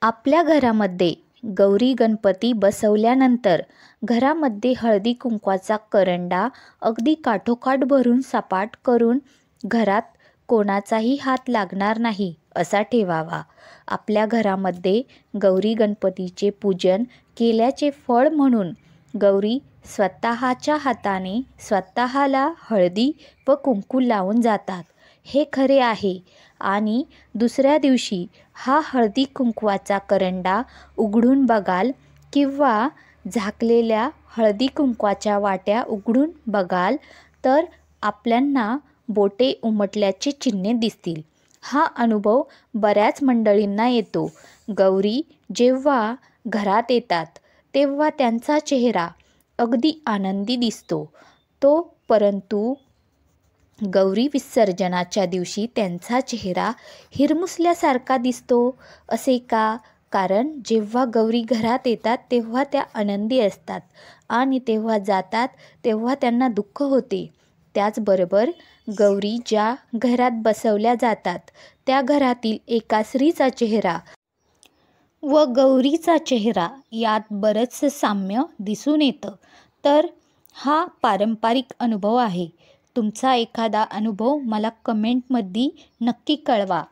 आपल्या घरामध्ये गौरी गणपती बसवल्यानंतर घरामध्ये हळदी कुंकवाचा करंडा अगदी काठोकाठ भरून सपाट करून घरात कोणाचाही हात लागणार नाही असा ठेवावा. आपल्या घरामध्ये गौरी गणपतीचे पूजन केल्याचे फळ म्हणून गौरी स्वतःच्या हाताने स्वतःला हळदी व कुंकू लावून जातात, हे खरे आहे. आणि दुसऱ्या दिवशी हा हळदी कुंकवाचा करंडा उघडून बघाल किंवा झाकलेल्या हळदी कुंकवाच्या वाट्या उघडून बघाल तर आपल्यांना बोटे उमटल्याचे चिन्हे दिसतील. हा अनुभव बऱ्याच मंडळींना येतो. गौरी जेव्हा घरात येतात तेव्हा त्यांचा चेहरा अगदी आनंदी दिसतो. परंतु गौरी विसर्जनाच्या दिवशी त्यांचा चेहरा हिरमुसल्यासारखा दिसतो. असे का? कारण जेव्हा गौरी घरात येतात तेव्हा त्या आनंदी असतात आणि तेव्हा जातात तेव्हा त्यांना दुःख होते. त्याचबरोबर गौरी ज्या घरात बसवल्या जातात त्या घरातील एका स्त्रीचा चेहरा व गौरीचा चेहरा यात बरंचसं साम्य दिसून येतं. तर हा पारंपरिक अनुभव आहे. तुमचा एखादा अनुभव मला कमेंटमध्ये नक्की कळवा.